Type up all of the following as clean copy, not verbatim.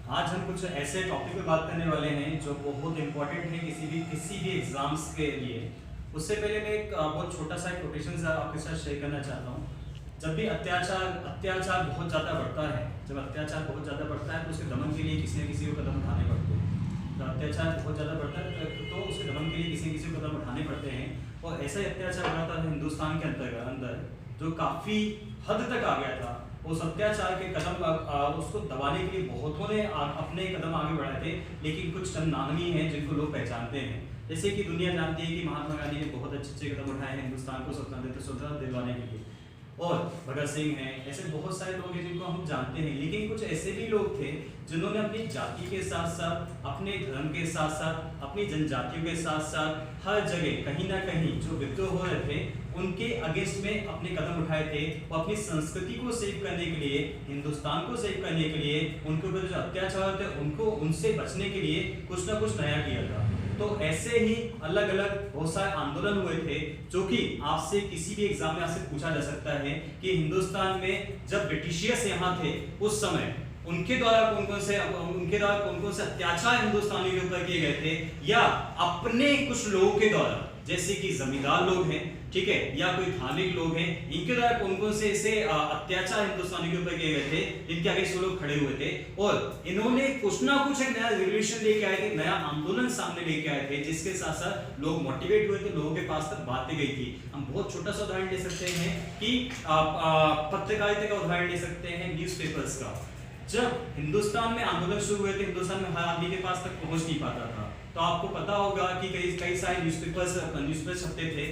आज हम कुछ ऐसे टॉपिक पे बात करने वाले हैं जो बहुत इंपॉर्टेंट है किसी भी एग्जाम्स के लिए। उससे पहले मैं एक बहुत छोटा सा एक कोटेशन आपके साथ शेयर करना चाहता हूँ। जब भी अत्याचार बहुत ज़्यादा बढ़ता है, जब अत्याचार बहुत ज़्यादा बढ़ता है तो उसके दमन के लिए किसी न किसी को कदम उठाने पड़ते हैं। जब अत्याचार बहुत ज़्यादा बढ़ता है तो उसके दमन के लिए किसी न किसी को कदम उठाने पड़ते हैं। और ऐसा ही अत्याचार बढ़ता है हिंदुस्तान के अंदर जो काफ़ी हद तक आ गया था। उस अत्याचार के कदम उसको दबाने के लिए बहुतों ने अपने कदम आगे बढ़ाए थे, लेकिन कुछ चंद नामी हैं जिनको लोग पहचानते हैं। जैसे कि दुनिया जानती है कि महात्मा गांधी ने बहुत अच्छे कदम उठाए हैं हिंदुस्तान को स्वतंत्रता दिलवाने के लिए, और भगत सिंह हैं। ऐसे बहुत सारे लोग हैं जिनको हम जानते हैं, लेकिन कुछ ऐसे भी लोग थे जिन्होंने अपनी जाति के साथ साथ, अपने धर्म के साथ साथ, अपनी जनजातियों के साथ साथ हर जगह कहीं ना कहीं जो विद्रोह हो रहे थे उनके अगेंस्ट में अपने कदम उठाए थे। और अपनी संस्कृति को सेव करने के लिए, हिंदुस्तान को सेव करने के लिए, उनके ऊपर जो अत्याचार थे उनको उनसे बचने के लिए कुछ ना कुछ नया किया था। तो ऐसे ही अलग अलग बहुत सारे आंदोलन हुए थे जो कि आपसे किसी भी एग्जाम में आपसे पूछा जा सकता है कि हिंदुस्तान में जब ब्रिटिशियर्स यहाँ थे उस समय उनके द्वारा कौन कौन से अत्याचार हिंदुस्तानियों के ऊपर किए गए थे, या अपने कुछ लोगों के द्वारा, जैसे कि जमींदार लोग हैं, ठीक है, या कोई धार्मिक लोग हैं, इनके द्वारा कौन कौन से ऐसे अत्याचार हिंदुस्तानियों के ऊपर किए गए थे जिनके आगे वो लोग खड़े हुए थे। और इन्होंने कुछ ना कुछ एक नया रिवॉल्यूशन लेके आए थे, नया आंदोलन सामने लेके आए थे, जिसके साथ साथ लोग मोटिवेट हुए थे, लोगों के पास तक बातें गई थी। हम बहुत छोटा सा उदाहरण ले सकते हैं कि पत्रकारिता का उदाहरण ले सकते हैं, न्यूज़पेपर्स का। जब हिंदुस्तान में आंदोलन शुरू हुए थे, हिंदुस्तान में हर आदमी के पास तक पहुंच नहीं पाता था, तो आपको पता होगा कि कई सारे न्यूज़पेपर्स छपते थे।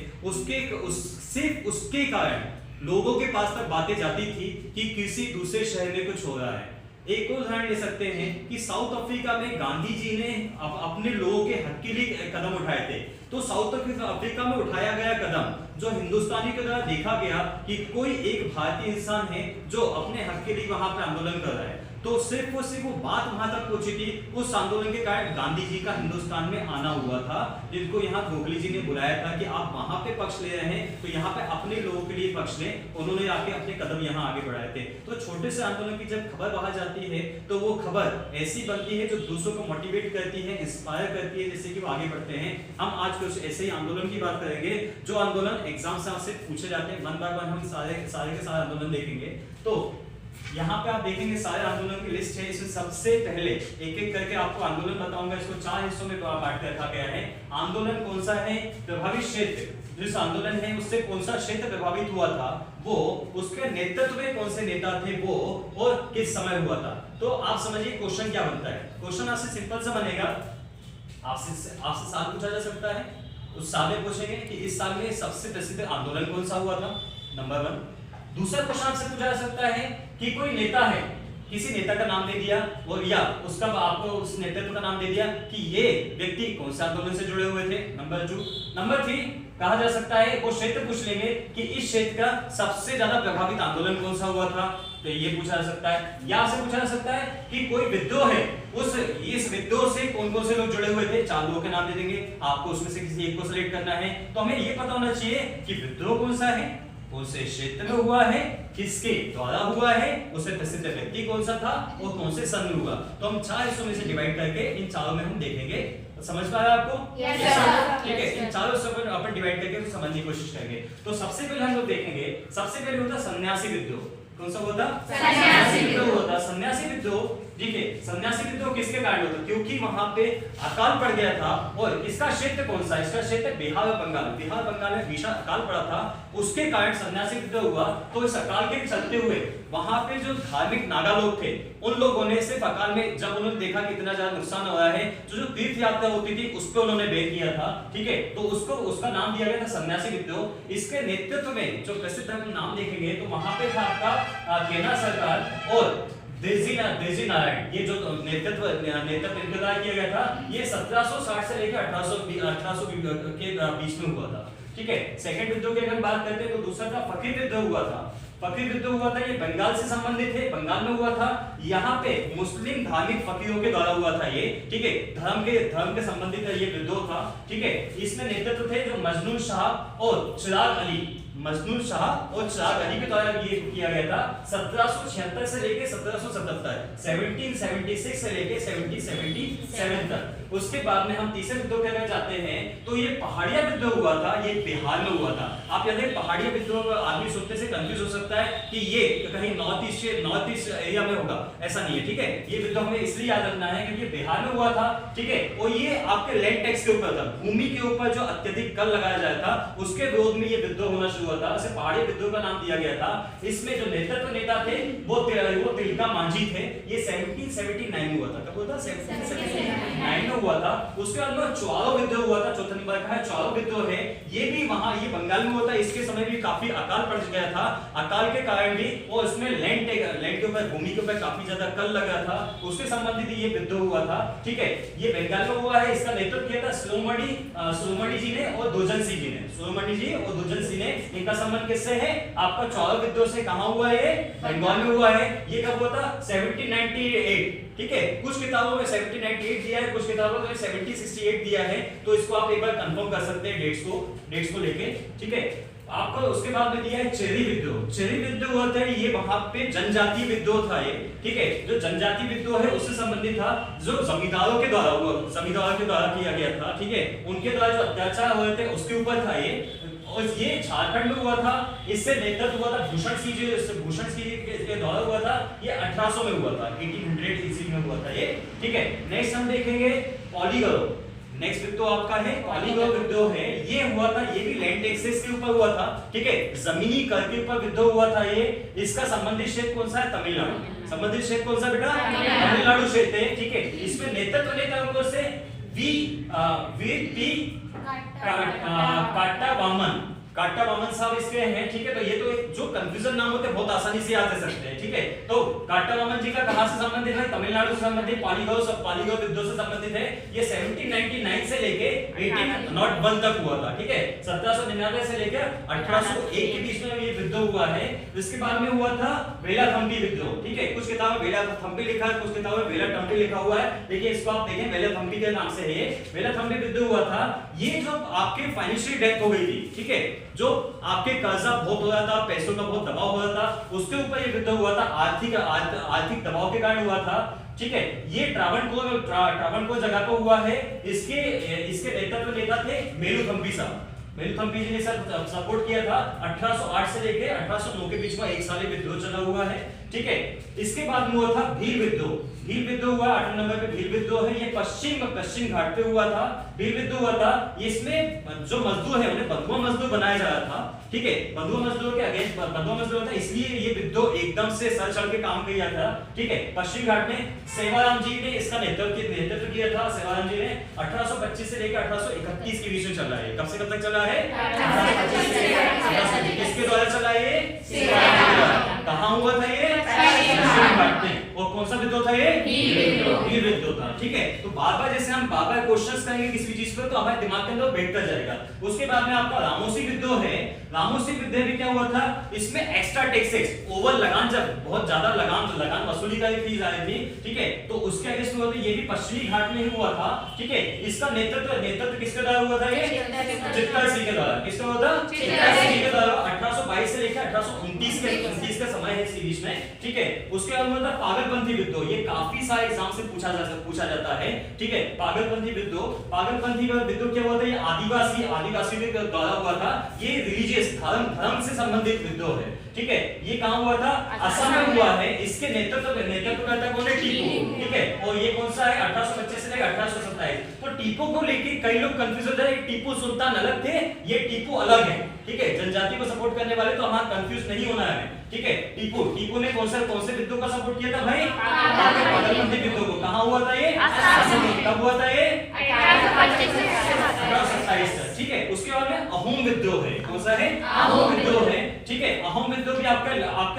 उसके कारण लोगों के पास तक बातें जाती थी कि किसी दूसरे शहर में कुछ हो रहा है। एक और उदाहरण ले सकते हैं कि साउथ अफ्रीका में गांधी जी ने अपने लोगों के हक के लिए कदम उठाए थे। तो साउथ अफ्रीका में उठाया गया कदम जो हिंदुस्तानी के द्वारा देखा गया कि कोई एक भारतीय इंसान है जो अपने हक के लिए वहां पे आंदोलन कर रहा है, तो सिर्फ वो बात वहां तक पहुंची थी। उस आंदोलन के कारण गांधी जी का हिंदुस्तान में आना हुआ था, जिनको यहाँ गोखले जी ने बुलाया था कि आप वहां पे पक्ष ले रहे हैं तो यहाँ पे अपने लोगों के लिए पक्ष लें। उन्होंने आके अपने कदम यहाँ आगे बढ़ाए थे। तो छोटे से आंदोलन की जब खबर बाहर जाती है तो वो खबर ऐसी बनती है जो दूसरों को मोटिवेट करती है, इंस्पायर करती है, जिससे कि वो आगे बढ़ते हैं। हम आज कुछ ऐसे ही आंदोलन की बात करेंगे जो आंदोलन एग्जाम से आपसे पूछे जाते हैं। वन बाय वन हम सारे के सारे आंदोलन देखेंगे। तो यहाँ पे आप देखेंगे सारे आंदोलन की लिस्ट है। इसमें सबसे पहले एक एक करके आपको आंदोलन बताऊंगा। इसको 4 हिस्सों में बांट कर रखा गया है। आंदोलन कौन सा है, प्रभावित क्षेत्र, जिस आंदोलन है उससे कौन सा क्षेत्र प्रभावित हुआ था वो, उसके नेतृत्व में कौन से नेता थे वो, और किस समय हुआ था। तो आप समझिए क्वेश्चन क्या बनता है। क्वेश्चन आपसे सिंपल सा बनेगा, आपसे सवाल पूछा जा सकता है। उस साल में पूछेंगे कि इस साल में सबसे प्रसिद्ध आंदोलन कौन सा हुआ था, नंबर 1। दूसरा क्वेश्चन आपसे पूछा जा सकता है कि कोई नेता है, किसी नेता का नाम दे दिया और या उसका आपको उस नेतृत्व का नाम दे दिया कि ये व्यक्ति कौन से आंदोलन से जुड़े हुए थे, नंबर 2। नंबर 3 कहा जा सकता है वो क्षेत्र पूछ लेंगे कि इस क्षेत्र का सबसे ज्यादा प्रभावित आंदोलन कौन सा हुआ था, तो ये पूछा जा सकता है। या आपसे पूछा जा सकता है कि कोई विद्रोह है, इस विद्रोह से कौन कौन से लोग जुड़े हुए थे, 4 लोगों के नाम दे देंगे, आपको उसमें से किसी एक को सिलेक्ट करना है। तो हमें ये पता होना चाहिए कि विद्रोह कौन सा है, कौन से क्षेत्र में हुआ है, किसके द्वारा हुआ है, उससे प्रसिद्ध व्यक्ति कौन सा था और कौन से सन में हुआ। तो हम 4 हिस्सों में से डिवाइड करके इन चारों में हम देखेंगे। तो समझ पा रहे हैं आपको? Yes, sir. ठीक है, इन चारों हिस्सों पर अपन डिवाइड करके समझने की कोशिश करेंगे। तो सबसे पहले हम लोग देखेंगे, सबसे पहले होता सन्यासी विद्रोह। कौन सा होता? सन्यासी विद्रोह होता। सन्यासी विद्रोह, ठीक है, सन्यासी विद्रोह किसके कारण होता? क्योंकि वहां पे अकाल पड़ गया था। और इसका क्षेत्र कौन सा? इसका क्षेत्र बिहार और बंगाल में भीषण अकाल पड़ा था, उसके कारण सन्यासी विद्रोह हुआ। तो इस अकाल के चलते हुए वहां पे जो धार्मिक नागा लोग थे, उन लोगों ने सिर्फ अकाल में जब उन्होंने देखा कि इतना ज्यादा नुकसान हो रहा है, जो तीर्थ यात्रा होती थी उस पर उन्होंने बैन किया था, ठीक है, तो उसका नाम दिया गया था सन्यासी विद्रोह। इसके नेतृत्व में जो प्रसिद्ध हम नाम देखेंगे तो वहां पे था आपका केंद्र सरकार और देजी नारायण। ये जो नेतृत्व इनके द्वारा किया गया था, ये 1760 से लेकर 1800 के बीच में हुआ था, ठीक है। सेकंड विद्रोह की अगर बात करते हैं तो दूसरा था फकीर विद्रोह हुआ था। फकीर विद्रोह हुआ था, ये बंगाल से संबंधित है, बंगाल में हुआ था। यहाँ पे मुस्लिम धार्मिक फकीरों के द्वारा हुआ था ये, ठीक है, धर्म के संबंधित ये विद्रोह था, ठीक है। इसमें नेतृत्व थे जो मजनून शाह और चिराग अली, मजनू शाह और शाह गनी के द्वारा ये किया गया था 1776 से लेके 1777, 1776 से लेके 1777 तक। उसके बाद में हम तीसरे विद्रोह के अगर जाते हैं तो ये पहाड़िया विद्रोह हुआ था, ये बिहार में हुआ था। आप याद है पहाड़िया विद्रोह आदमी सोचने से कंफ्यूज हो सकता है कि ये कहीं नॉर्थ ईस्ट एरिया में होगा, ऐसा नहीं है, ठीक है। ये विद्रोह हमें इसलिए याद रखना है क्योंकि बिहार में हुआ था, ठीक है। और ये आपके लैंड टैक्स के ऊपर था, भूमि के ऊपर जो अत्यधिक कर लगाया जाता था उसके विरोध में ये विद्रोह होना शुरू हुआ था। इसे पहाड़ी विद्रोह का नाम दिया गया था। इसमें जो नेता थे वो तिलका मांझी थे। ये 1779 में हुआ था। कब हुआ था? 1779 में हुआ था। उसके बाद में चौरो विद्रोह हुआ था, चौथा नंबर का है चौरो विद्रोह है। ये भी वहां ये बंगाल में हुआ था। इसके समय भी काफी अकाल पड़ गया था। अकाल के कारण भी और इसमें लैंड के ऊपर भूमि के ऊपर काफी ज्यादा कर लगा था, उसके संबंधित ये विद्रोह हुआ था, ठीक है। ये बंगाल में हुआ है। इसका नेतृत्व किया था शिरोमणि जी ने और दुर्जन सिंह जी ने। शिरोमणि जी और दुर्जन सिंह ने। इनका संबंध किससे है? आपका चौरो विद्रोह से। कहां हुआ है? बंगाल में हुआ है। ये कब हुआ था? 1798, ठीक है। कुछ किताबों में 1798 दिया है, कुछ किताबों में 1768 दिया है, तो इसको आप एक बार कंफर्म कर सकते हैं डेट्स को लेके, ठीक है। आपको उसके बाद में दिया है चेरी विद्रोह। चेरी विद्रोह होता है ये वहां पे जनजातीय विद्रोह था ये, ठीक है। जो जनजातीय विद्रोह है उससे संबंधित था, जो जमींदारों के द्वारा किया गया था, ठीक है। उनके द्वारा जो अत्याचार हुए थे उसके ऊपर था ये। और ये झारखंड में हुआ था। इससे नेतृत्व हुआ था भूषण सिंह के द्वारा हुआ था। ये 1800 में हुआ था, 1800 ईस्वी में हुआ था ये, ठीक है। नेक्स्ट हम देखेंगे पॉलीगरो। नेक्स्ट विद्रोह आपका है पॉलीगरो विद्रोह है। ये हुआ था, ये भी लैंड टैक्सेस के ऊपर हुआ था, ठीक है। जमीनी कर के ऊपर विद्रोह हुआ था ये। इसका संबंधित क्षेत्र कौन सा है? तमिलनाडु। संबंधित क्षेत्र कौन सा बेटा? तमिलनाडु क्षेत्र है, ठीक है। इसमें नेतृत्व नेता उनको से वी.पी. काट्टा वामन साहब इसके हैं, ठीक है। तो ये तो एक जो कंफ्यूजन नाम होते हैं बहुत आसानी से याद कर सकते हैं, ठीक है। तो काट्टा वामन जी का कहां से संबंधित है? तमिलनाडु से संबंधित। पॉलीगरो विद्रोह से संबंधित है। ये 1799 से लेके 1801 तक हुआ था, ठीक है। 1799 से लेकर 1801 के बीच में ये विद्रोह हुआ है। इसके बाद में हुआ था वेलाथंपी विद्रोह, ठीक है। कुछ किताबों में वेलाथंपी लिखा है, कुछ किताबों में वेलाथंपी लिखा हुआ है, लेकिन इसको आप देखें वेलाथंपी के नाम से है ये। वेलाथंपी विद्रोह हुआ था। ये जो आपके फाइनेंशियल डेथ हो गई थी, ठीक है, जो आपके कर्जा बहुत हो रहा था, पैसों का बहुत दबाव हो रहा था, उसके ऊपर ये विद्रोह हुआ था। आर्थिक दबाव के कारण हुआ था, ठीक है। ये ट्रावणकोर जगह पर हुआ है। इसके नेतृत्व नेता थे मेलुथंपी साहब। मेलुथंपी जी ने सपोर्ट किया था। 1808 से लेके 1809 के बीच में एक साल विद्रोह चला हुआ है, ठीक है। इसके बाद में हुआ था भील विद्रोह। भील विद्रोह हुआ 8 नंबर पे भील विद्रोह है। ये पश्चिम घाट पे हुआ था। भील विद्रोह हुआ था। इसमें जो मजदूर है उन्हें बंधुआ मजदूर बनाया जा रहा था, ठीक है। बंधुआ मजदूर के अगेंस्ट बंधुआ मजदूर था, इसलिए ये विद्रोह एकदम से सर चढ़ के काम किया था, ठीक है। पश्चिम घाट में सेवाराम जी ने इसका नेतृत्व किया था। सेवाराम जी ने 1825 से लेकर 1831 के बीच में चला है। कब से कब तक चला है? 1825 से 1831। किसके द्वारा चला है? सेवाराम जी द्वारा। कहां हुआ था ये? पश्चिम घाट में। और कौन सा विद्रोह था ये? भील विद्रोह था, ठीक है। तो बार-बार जैसे हम बार-बार क्वेश्चंस करेंगे किसी भी चीज पर तो हमारे दिमाग के अंदर बैठता जाएगा। उसके बाद में आपका रामोसी विद्रोह है। रामोसी विद्रोह में क्या हुआ था? इसमें एक्स्ट्रा टैक्सेस, ओवर लगान, जब बहुत ज्यादा लगान वसूली का फीस आई थी, ठीक है। तो उसके अगेंस्ट में हुआ था। ये भी पश्चिमी घाट में ही हुआ था, ठीक है। इसका नेतृत्व किसके द्वारा हुआ था? ये चित्तर सिंह के द्वारा। किसका हुआ था? चित्तर सिंह के द्वारा। 1822 से लेकर 1829 का समय है इस बीच में, ठीक है। उसके बाद में था पागलपंथी विद्रोह। ये काफी सारे एग्जाम से पूछा जाता है, ठीक है। पागलपंथी विद्रोह क्या हुआ था? ये आदिवासी के द्वारा हुआ था। ये रिलीजियस धर्म से संबंधित विद्रोह है, ठीक है। ये कहां हुआ था? असम में हुआ है। इसके नेतृत्व करता कौन है? टीपू, ठीक है। और ये कौन सा है? 1825 से लेकर 1827। तो टीपू को लेके कई लोग कंफ्यूज हो जाए। टीपू सुल्तान अलग थे, ये टीपू अलग है, ठीक है। जनजाति को सपोर्ट करने वाले तो हमारा कंफ्यूज नहीं होना है, ठीक है। टीपू ने कौन से विद्रोह का सपोर्ट किया था भाई? पागलपंथी विद्रोह को। कहां हुआ था ये? असम में। कब हुआ था ये? 1827, ठीक है। उसके बाद में अहोम विद्रोह है। कौन सा है? अहोम विद्रोह है, ठीक है। अहोम विद्रोह भी आपका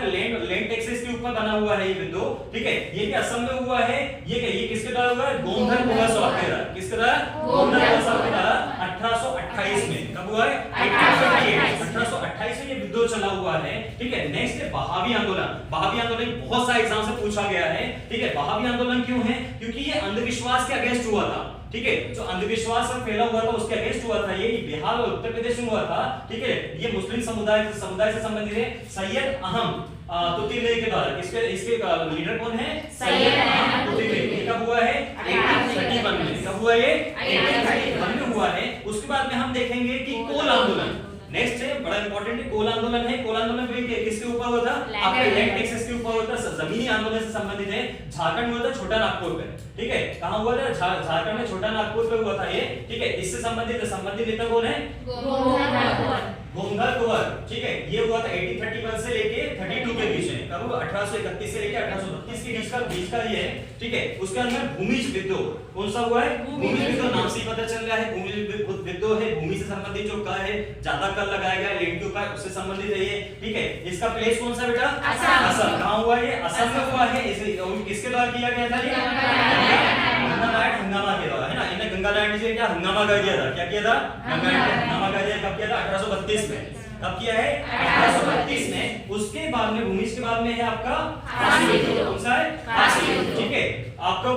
लैंड टैक्सेस के ऊपर बना हुआ है ये विद्रोह, ठीक है। ये भी असम में हुआ है। ये किसके द्वारा हुआ है? गोमधन कुंवर साहब के द्वारा। किसके द्वारा? गोमधन कुंवर साहब के द्वारा 1828 में। कब हुआ है? 1828 में ये विद्रोह चला हुआ है, ठीक है। नेक्स्ट है बहावी आंदोलन। बहावी आंदोलन बहुत सारे एग्जाम से पूछा गया है, ठीक है। बहावी आंदोलन क्यों है? क्योंकि ये अंधविश्वास के अगेंस्ट हुआ था, ठीक है। जो अंधविश्वास में फैला हुआ था उसके अगेंस्ट हुआ था। ये बिहार और उत्तर प्रदेश में हुआ था, ठीक है। ये मुस्लिम समुदाय से संबंधित है। सैयद अहम तुतिले के द्वारा, इसके लीडर कौन है? सैयद अहम तुतिले। कब हुआ है? 1831 में। कब हुआ ये? 1831 में हुआ है। उसके बाद में हम देखेंगे कि कोल आंदोलन। नेक्स्ट है बड़ा इंपॉर्टेंट है, कोल आंदोलन है। कोल आंदोलन भी किसके ऊपर हुआ था? आपके लैंड टैक्सेस के ऊपर हुआ था, जमीनी आंदोलन से संबंधित है। झारखंड में हुआ था, छोटा नागपुर पे, ठीक है। कहां हुआ था? झारखंड में छोटा नागपुर पे हुआ था ये, ठीक है। इससे संबंधित नेता कौन है? गोमधर कुंवर, ठीक है। ये हुआ था 1831 से लेके 32 के बीच में। कब हुआ? 1831 से लेके 1832 के बीच का ये है, ठीक है। उसके अंदर भूमिज विद्रोह कौन सा हुआ है? भूमिज विद्रोह नाम से ही पता चल रहा है। भूमिज विद्रोह है, भूमि से संबंधित जो कर है, ज्यादा कर लगाया गया लैंड के ऊपर, उससे संबंधित है ये, ठीक है। इसका प्लेस कौन सा बेटा? असम। कहां हुआ ये? असम में हुआ है। किसके द्वारा किया गया था ये? गंगालायन हंगामा के द्वारा, है ना। इन्हें गंगालायन जी क्या हंगामा कर दिया था? क्या किया था? हंगामा कर दिया। कब किया था? 1832 में। कब किया है? 1832 में। उसके बाद में भूमिज के बाद में है आपका फांसी विद्रोह। कौन सा है? फांसी विद्रोह, ठीक है। आपको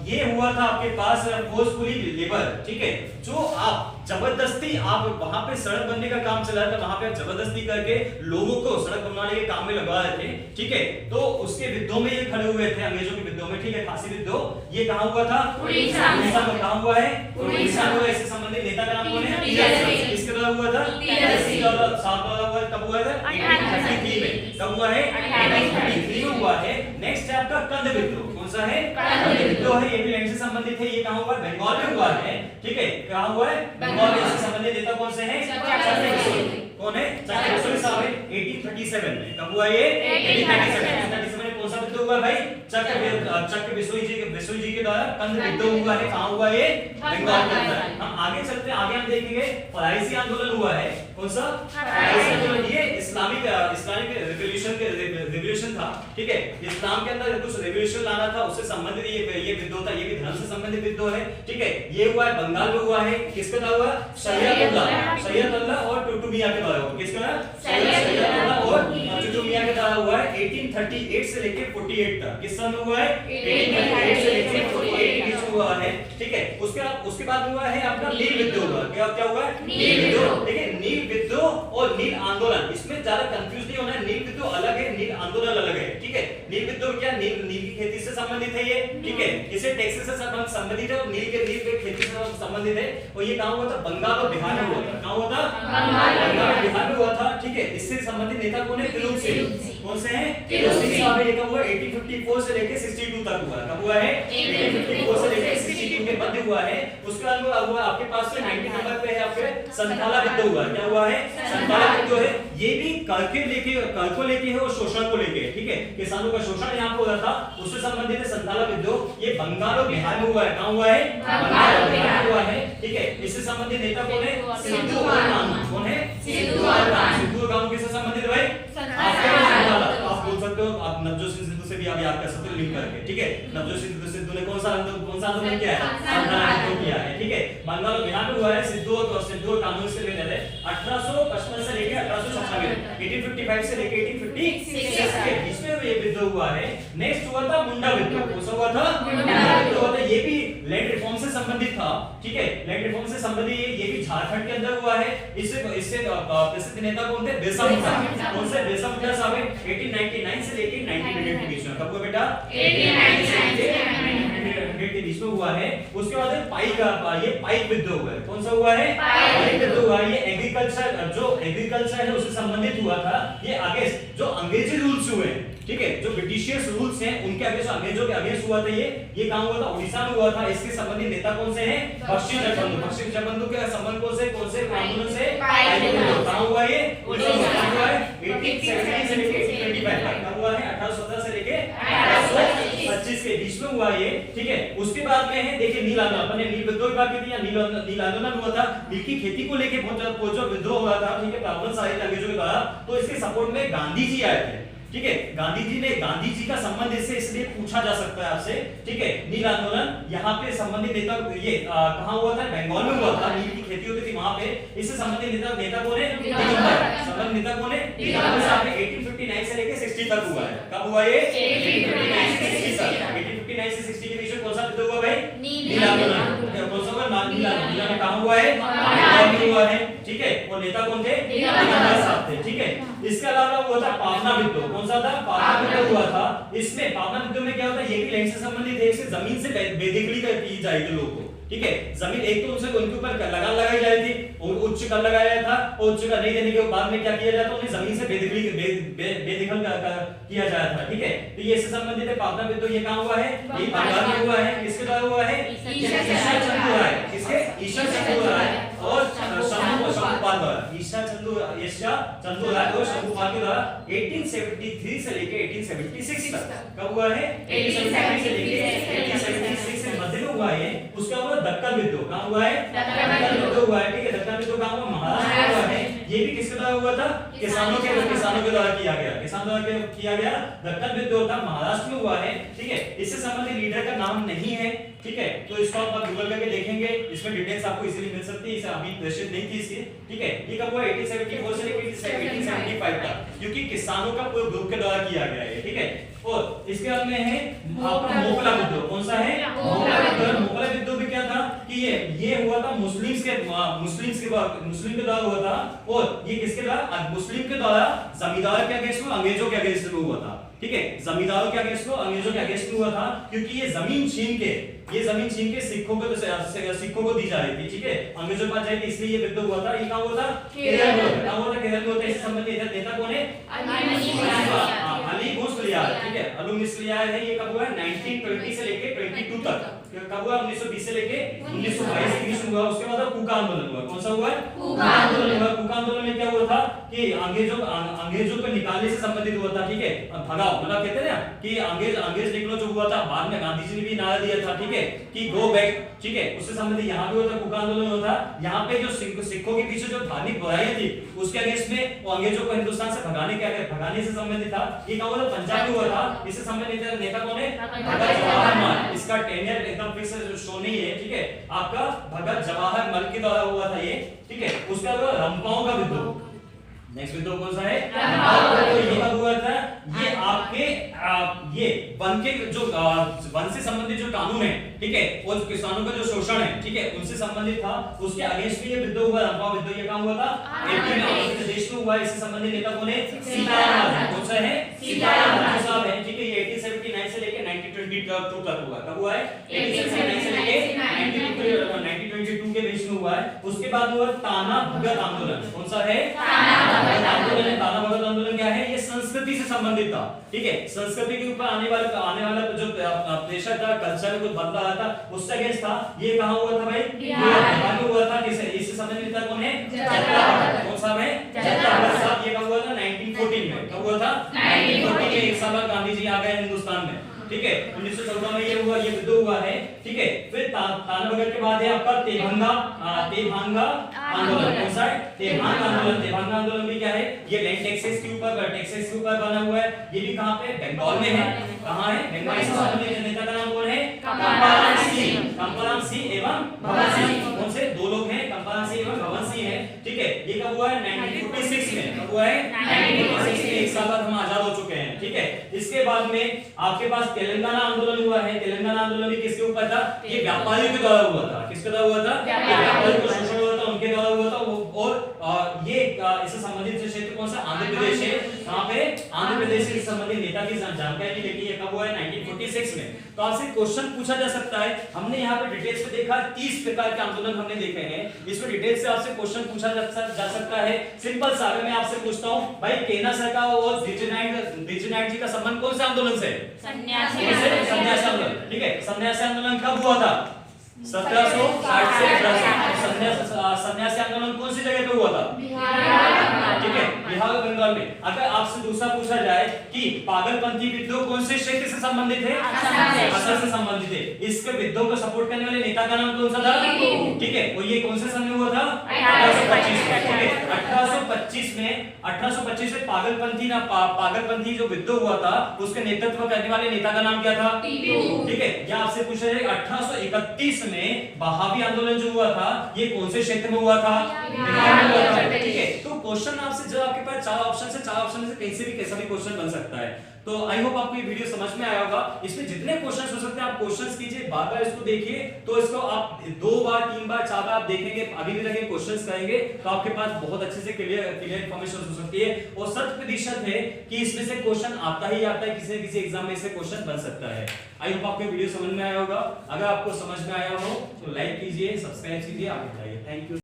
ये हुआ था आपके पास फोर्सफुली लेबर, ठीक है। जो आप जबरदस्ती आप वहां पे सड़क बनने का काम चला था, वहां पे आप जबरदस्ती करके लोगों को सड़क बनवाने के काम में लगा रहे थे, ठीक है। तो उसके विद्रोह में ये खड़े हुए थे, अंग्रेजों के विद्रोह में, ठीक है। फांसी विद्रोह ये कहां हुआ था? उड़ीसा में। कहां हुआ है? उड़ीसा में। इससे संबंधित नेता का नाम कौन है? किसके द्वारा हुआ था? सात द्वारा हुआ। कब हुआ था? 1833 में। कब हुआ है? 1833 में हुआ है। नेक्स्ट है आपका कंद विद्रोह। कौन सा है? कंद विद्रोह है। ये भी लैंड से संबंधित है। ये कहां हुआ है? बंगाल में हुआ है, ठीक है। कहां हुआ है? बंगाल में। इससे संबंधित नेता कौन से हैं? कौन है? चक्रवर्ती साहब है। 1837 में। कब हुआ ये? 1837 में। कौन सा विद्रोह हुआ भाई? चक्र बिसोई जी के द्वारा कंद विद्रोह हुआ है। कहां हुआ ये? बंगाल के अंदर। हम आगे चलते हैं, आगे हम देखेंगे फराइसी आंदोलन हुआ है। कौन सा? फराइसी आंदोलन। ये इस्लामिक रिवॉल्यूशन था, ठीक है। इस्लाम के अंदर कुछ रिवॉल्यूशन लाना था, उससे संबंधित ये विद्रोह था। ये भी धर्म से संबंधित विद्रोह है, ठीक है। ये हुआ है बंगाल में हुआ है। किसके द्वारा हुआ? सैयदुल्लाह और टुटू मियां के द्वारा हुआ। किसके द्वारा? सैयदुल्लाह और टुटू मियां के द्वारा हुआ है। 1838 से लेके 48 तक। किस सन में हुआ है? 1838 से लेके 48 के बीच हुआ है, ठीक है। उसके बाद हुआ है अपना नील विद्रोह हुआ। क्या हुआ है? नील विद्रोह, ठीक है। नील विद्रोह और नील आंदोलन, इसमें ज्यादा कंफ्यूज नहीं होना है। नील विद्रोह अलग है, नील आंदोलन अलग है, ठीक है। नील विद्रोह क्या? नील की खेती से संबंधित है ये, ठीक है। इसे टैक्सेस से संबंधित है और नील के खेती से संबंधित है। और ये कहां हुआ था? बंगाल और बिहार में हुआ था। कहां हुआ था? बंगाल और बिहार में हुआ था, ठीक है। इससे संबंधित नेता कौन है? तिरुप सिंह। कौन से हैं? तिरुप सिंह साहब। ये कब हुआ? 1854 से लेके 62 तक हुआ। कब हुआ है? 1854 से लेके 62 के मध्य हुआ है। उसके बाद हुआ आपके पास में 90 नंबर पे है आपके संथाला विद्रोह हुआ। क्या हुआ है? संथाला विद्रोह है। ये भी कर को लेके है और शोषण को लेके, ठीक है। किसानों का शोषण यहाँ पे हो रहा था, उससे संबंधित है संथाला विद्रोह। ये बंगाल और बिहार में हुआ है। कहां हुआ है? बंगाल और बिहार में हुआ है, ठीक है। इससे संबंधित नेता कौन है? सिद्धू और कानू। कौन है? सिद्धू और कानू। सिद्धू और कानू किससे संबंधित है भाई? आप बोल सकते हो, आप नवजोत सिंह सिद्धू से भी आप याद कर सकते हो लिंक करके, ठीक है। नवजोत सिंह सिद्धू ने कौन सा आंदोलन किया है? आंदोलन किया है, ठीक है। बंगाल और बिहार में हुआ है। सिद्धू और कानू से रिलेटेड है। 1855 से लेके 1856, 1855 से लेके 1856 के बीच में ये विद्रोह हुआ है। नेक्स्ट हुआ था मुंडा विद्रोह। कौन सा हुआ था? मुंडा विद्रोह हुआ था। ये भी लैंड रिफॉर्म से संबंधित था, ठीक है। लैंड रिफॉर्म से संबंधित ये भी झारखंड के अंदर हुआ है। इससे प्रसिद्ध नेता कौन थे? बिरसा मुंडा। कौन से? बिरसा मुंडा साहब 1899 से लेके 1900 के बीच में। कब हुआ बेटा? 1899 से 1900 के बीच में हुआ है। उसके बाद पाइक विद्रोह हुआ है। कौन सा हुआ है? पाइक विद्रोह हुआ है। ये एग्रीकल्चर है उससे संबंधित हुआ था। ये आगे जो अंग्रेजी रूल्स हुए, ठीक है, जो ब्रिटिशियर्स रूल्स हैं उनके आगे अंग्रेजों के अगेंस्ट हुआ था। ये कहां हुआ था? उड़ीसा में हुआ था। इसके संबंधित नेता कौन से हैं? बख्शी जगबंधु के संबंध कौन से आंदोलन से? कहां हुआ ये? उड़ीसा में हुआ है। 1870 से लेके 1825 तक। कब हुआ है? 1817 से लेके 1825 के बीच में हुआ ये, ठीक है। उसके बाद में है देखिए नील आंदोलन। अपने नील विद्रोह की बात की थी, नील आंदोलन हुआ था। नील की खेती को लेके बहुत जो विद्रोह हुआ था, ठीक है, प्रॉब्लम्स आई थी अंग्रेजों के द्वारा। तो इसके सपोर्ट में गांधी जी आए थे। ठीक है, गांधी जी का संबंध इससे इसलिए पूछा जा सकता है आपसे, ठीक है। नील आंदोलन यहाँ पे संबंधित नेता ये कहाँ हुआ था? बंगाल में हुआ था, नील की खेती होती थी वहां पे। इससे संबंधित नेता कौन है? दिगंबर। संबंधित नेता कौन है? दिगंबर साहब। 1859 से लेके 60 तक हुआ है। कब हुआ ये? 1859 से 60 के बीच में कौन सा युद्ध हुआ भाई? नील आंदोलन। कौन सा हुआ? नील आंदोलन कहाँ हुआ है? बंगाल में हुआ है, ठीक है। वो नेता कौन थे? दिगंबर साहब थे, ठीक है। इसके अलावा हुआ था पावना विद्रोह। कौन सा था? पावना विद्रोह हुआ था। इसमें पावना विद्रोह में क्या होता है? ये भी लैंड से संबंधित है। इससे जमीन से बेदखली की जाएगी लोगों को, ठीक है। जमीन एक तो उनसे उनके ऊपर लगान लगाई जाती थी, और उच्च कर लगाया था, और उच्च कर नहीं देने के बाद में क्या किया जाता? उन्हें जमीन से बेदखल किया जाता था, ठीक है। तो ये इससे संबंधित है। पावना विद्रोह ये कहां हुआ है? ये बंगाल में हुआ है। किसके द्वारा हुआ है? ईशा चंद्र राय। किसके? ईशा चंद्र राय और शंकुपाल द्वारा। ईशा चंद्र राय और शंकुपाल के द्वारा 1873 से लेके 1876 तक। कब हुआ है? 1873 से लेके 1876 के मध्य में हुआ है। उसका हुआ दक्कन विद्रोह। कहां हुआ है? दक्कन विद्रोह हुआ है, ठीक है। दक्कन विद्रोह कहां हुआ? महाराष्ट्र में हुआ है। ये भी किसके द्वारा हुआ था? किसानों के द्वारा किया गया। किसानों द्वारा किया गया दक्कन विद्रोह था, महाराष्ट्र में हुआ है, ठीक है। इससे संबंधित लीडर का नाम नहीं है, ठीक है। तो इसको आप गूगल करके देखेंगे, इसमें डिटेल्स आपको इजीली मिल सकती है। इसे अभी प्रेषित नहीं थी इसकी, ठीक है। ये कब हुआ? 1874 से लेकर 1875 तक, क्योंकि किसानों का पूरे ग्रुप के द्वारा किया गया है, ठीक है। और इसके बाद में है आपका मोकला विद्रोह। कौन सा है? मोकला विद्रोह। मोकला विद्रोह में क्या था कि ये हुआ था मुस्लिम के द्वारा हुआ था। और ये किसके द्वारा? मुस्लिम के द्वारा जमींदार के अगेंस्ट में, अंग्रेजों के अगेंस्ट में हुआ था, ठीक है। जमींदारों के अगेंस्ट में, अंग्रेजों के अगेंस्ट में हुआ था, क्योंकि ये जमीन छीन के सिखों को दी जा रही थी, ठीक है। अंग्रेजों के पास जाएगी, इसलिए ये विद्रोह हुआ था। ये कहां हुआ था? केरल में। कहां हुआ था? केरल में होता है। इससे संबंधित नेता कौन है? अली मुस्लियार, ठीक है। अली मुस्लियार है। ये कब हुआ? 1920 से लेके 22 तक। कब हुआ? 1920 से लेके 1922 के बीच में हुआ। उसके बाद कूका आंदोलन हुआ। कौन सा हुआ? कूका आंदोलन हुआ। कूका आंदोलन में क्या हुआ था कि अंग्रेजों को निकालने से संबंधित हुआ था, ठीक है। भगाओ, मतलब कहते हैं ना कि अंग्रेज निकलो जो हुआ था। बाद में गांधी जी ने भी नारा दिया था, ठीक है, कि गो बैक, ठीक है। उससे संबंधित यहाँ भी हुआ था, कूका आंदोलन हुआ था। यहाँ पे जो सिखों के पीछे जो धार्मिक बुराइयां थी, उसके अगेंस्ट में वो अंग्रेजों को हिंदुस्तान से भगाने से संबंधित था। ये कहां हुआ था? पंजाब में हुआ था। इससे संबंधित नेता कौन है? भगत जवाहर लाल। इसका टेन्योर एकदम फिक्स शो नहीं है, ठीक है। आपका भगत जवाहर लाल के द्वारा हुआ था ये, ठीक है। उसका रंपाओं का विद्रोह। नेक्स्ट विद्रोह कौन सा है? ये कब हुआ था? ये आपके ये वन से संबंधित जो कानून है, ठीक है, और किसानों का जो शोषण है, ठीक है, उनसे संबंधित था। उसके अगेंस्ट में ये विद्रोह हुआ, रंपाओं विद्रोह। ये कहां हुआ था? आंध्र प्रदेश में हुआ। इससे संबंधित नेता कौन है? सीताराम। कौन सा है? सीताराम साहब है, ठीक है। ये 1879 से लेके 1922 तक हुआ। कब हुआ है? 1879 से लेके 1922 के बीच में हुआ है। उसके बाद हुआ ताना भगत आंदोलन। कौन सा है? ताना भगत आंदोलन क्या है? ये संस्कृति से संबंधित था, ठीक है। संस्कृति के ऊपर आने वाला जो प्रेशर था, कल्चर में कुछ बदलाव आया था, उससे अगेंस्ट था। ये कहां हुआ था भाई? बिहार में हुआ था। किसे? इससे संबंधित नेता कौन है? जत्रा भगत। कौन सा है? जत्रा भगत साहब। ये कब हुआ था? 1914 में। कब हुआ था? 1914 में। एक साल बाद गांधी जी आ गए हिंदुस्तान में, ठीक है। 1914 में ये हुआ, ये विद्रोह हुआ है, ठीक है। फिर ताना भगत के बाद है आपका तेभांगा आंदोलन। कौन सा है? तेभांगा आंदोलन। तेभांगा आंदोलन भी क्या है? ये लैंड टैक्सेस के ऊपर बना हुआ है। ये भी कहां पे? बंगाल में है। कहां है? बंगाल से संबंधित नेता का नाम कौन है? कंपाराम सिंह एवं भवन सिंह। कौन से? दो लोग हैं, कंपाराम सिंह एवं भवन सिंह है, ठीक है। ये कब हुआ है? 1946 में। कब हुआ है? 1946 में। एक साल बाद हम आजाद हो चुके हैं, ठीक है। इसके बाद में आपके पास तेलंगाना आंदोलन हुआ है। तेलंगाना आंदोलन भी किसके ऊपर था? ये व्यापारियों के द्वारा हुआ था। किसके द्वारा हुआ था? व्यापारियों को शोषण हुआ था, उनके द्वारा हुआ था। और ये इससे संबंधित क्षेत्र कौन सा? आंध्र प्रदेश है। कहां पे? आंध्र प्रदेश से संबंधित नेता की जानकारी लेके ये कब हुआ है? 1946 में। तो आपसे क्वेश्चन पूछा जा सकता है। हमने यहाँ पे डिटेल्स में देखा 30 प्रकार के आंदोलन हमने देखे हैं। इसमें डिटेल्स से आपसे क्वेश्चन पूछा जा सकता है। सिंपल सा, अगर मैं आपसे पूछता हूं भाई केना सर का और दिजनाइट जी का संबंध कौन से आंदोलन से? सन्यासी आंदोलन, ठीक है। सन्यासी आंदोलन कब हुआ था? 1760 से 1800। सन्यासी आंदोलन कौन सी जगह पे हुआ था? ठीक है, बिहार और बंगाल में। अगर आपसे दूसरा पूछा जाए कि पागलपंथी विद्रोह कौन से क्षेत्र से संबंधित है? असम से संबंधित है। इसके विद्रोह को सपोर्ट करने वाले नेता का नाम कौन सा था? ठीक है, और ये कौन से सन में हुआ था? 1825 में। ठीक है, 1825 में पागलपंथी जो विद्रोह हुआ था उसके नेतृत्व करने वाले नेता का नाम क्या था? ठीक है, या आपसे पूछा जाए 1831 में बहावी आंदोलन जो हुआ था ये कौन से क्षेत्र में हुआ था? बिहार में हुआ था। ठीक है, तो क्वेश्चन आपसे जो आपके पास चार ऑप्शन से कहीं से भी कैसा भी क्वेश्चन बन सकता है। तो आई होप आपको ये वीडियो समझ में आया होगा। इसमें जितने क्वेश्चंस हो सकते हैं आप क्वेश्चंस कीजिए, बार-बार इसको देखिए, तो इसको आप 2 बार 3 बार 4 बार आप देखेंगे, अभी भी लगे क्वेश्चंस करेंगे तो आपके पास बहुत अच्छे से क्लियर इंफॉर्मेशन हो सकती है। और 100% है कि इसमें से क्वेश्चन आता ही आता है, किसी न किसी एग्जाम में से क्वेश्चन बन सकता है। आई होप आपको वीडियो समझ में आया होगा। अगर आपको समझ में आया हो तो लाइक कीजिए, सब्सक्राइब कीजिए, आगे बढ़ाइए। Thank you.